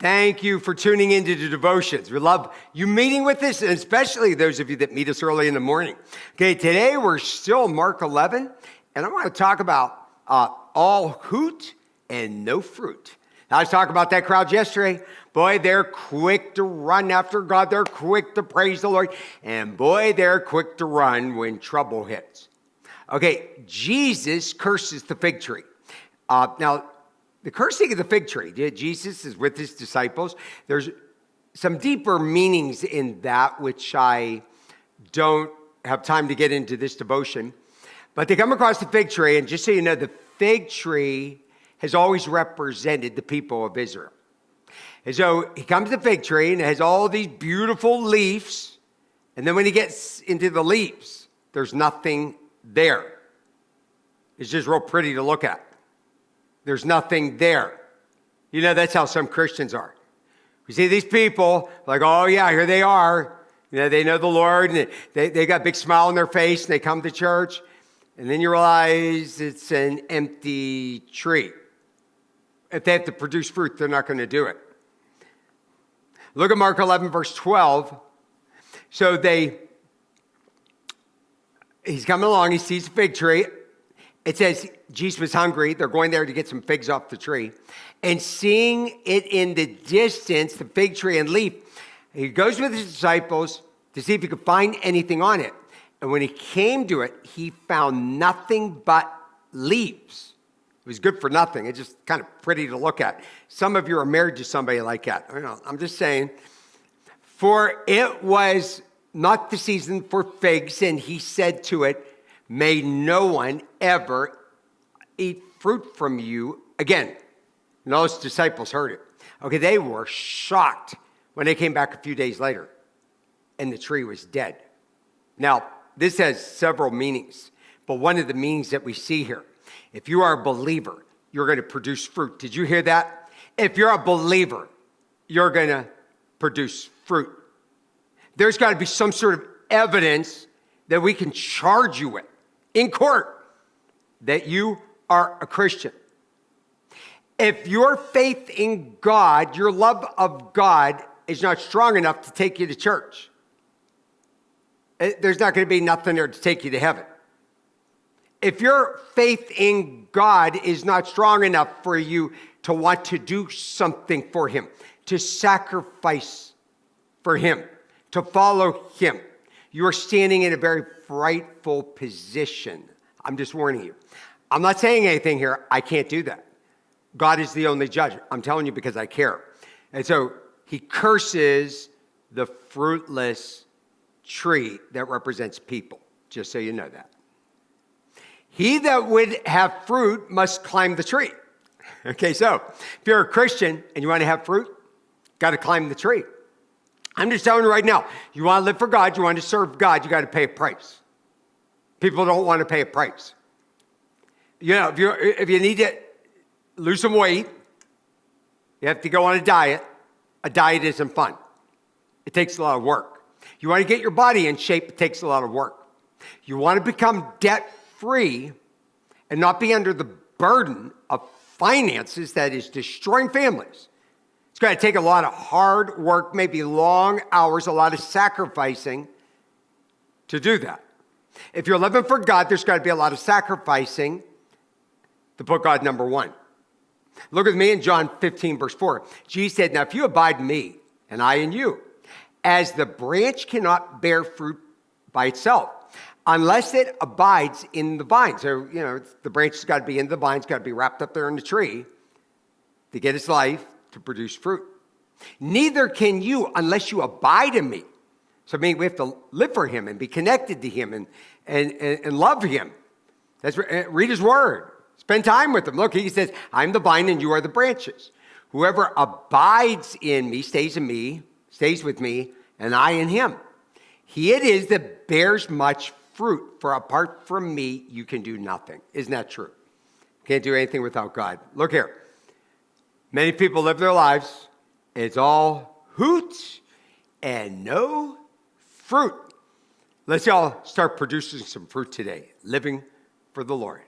Thank you for tuning into the devotions. We love you meeting with us, and especially those of you that meet us early in the morning. Okay, today we're still Mark 11, and I want to talk about all hoot and no fruit. Now, I was talking about that crowd yesterday. Boy, they're quick to run after God. They're quick to praise the Lord. And boy, they're quick to run when trouble hits. Okay, Jesus curses the fig tree. Now, the cursing of the fig tree, Jesus is with his disciples. There's some deeper meanings in that, which I don't have time to get into this devotion. But they come across the fig tree, and just so you know, the fig tree has always represented the people of Israel. And so he comes to the fig tree, and it has all these beautiful leaves. And then when he gets into the leaves, there's nothing there. It's just real pretty to look at. There's nothing there. You know, that's how some Christians are. We see these people like, oh yeah, here they are. You know, they know the Lord, and they got a big smile on their face, and they come to church. And then you realize it's an empty tree. If they have to produce fruit, they're not going to do it. Look at Mark 11, verse 12. So he's coming along, he sees a fig tree. It says Jesus was hungry. They're going there to get some figs off the tree. And seeing it in the distance, the fig tree and leaf, he goes with his disciples to see if he could find anything on it. And when he came to it, he found nothing but leaves. It was good for nothing. It's just kind of pretty to look at. Some of you are married to somebody like that. I know, I'm just saying. For it was not the season for figs, and he said to it, may no one ever eat fruit from you again. And those disciples heard it. Okay, they were shocked when they came back a few days later, and the tree was dead. Now, this has several meanings, but one of the meanings that we see here, if you are a believer, you're going to produce fruit. Did you hear that? If you're a believer, you're going to produce fruit. There's got to be some sort of evidence that we can charge you with in court that you are a Christian. If your faith in God, your love of God is not strong enough to take you to church, there's not going to be nothing there to take you to heaven. If your faith in God is not strong enough for you to want to do something for him, to sacrifice for him, to follow him, you are standing in a very frightful position. I'm just warning you. I'm not saying anything here. I can't do that. God is the only judge. I'm telling you because I care. And so he curses the fruitless tree that represents people, just so you know that. He that would have fruit must climb the tree. Okay, so if you're a Christian and you want to have fruit, got to climb the tree. I'm just telling you right now, you want to live for God, you want to serve God, you got to pay a price. People don't want to pay a price. You know, if you need to lose some weight, you have to go on a diet. A diet isn't fun. It takes a lot of work. You want to get your body in shape, it takes a lot of work. You want to become debt-free and not be under the burden of finances that is destroying families. It's going to take a lot of hard work, maybe long hours, a lot of sacrificing to do that. If you're living for God, there's got to be a lot of sacrificing to put God number one. Look with me in John 15, verse 4. Jesus said, now if you abide in me, and I in you, as the branch cannot bear fruit by itself, unless it abides in the vine. So, you know, the branch has got to be in the vine, it's got to be wrapped up there in the tree to get its life to produce fruit. Neither can you unless you abide in me. So I mean, we have to live for him and be connected to him and love him. Read his word. Spend time with him. Look, he says, I'm the vine and you are the branches. Whoever abides in me, stays with me, and I in him. He it is that bears much fruit, for apart from me, you can do nothing. Isn't that true? Can't do anything without God. Look here. Many people live their lives, it's all hoot and no fruit. Let's all start producing some fruit today, living for the Lord.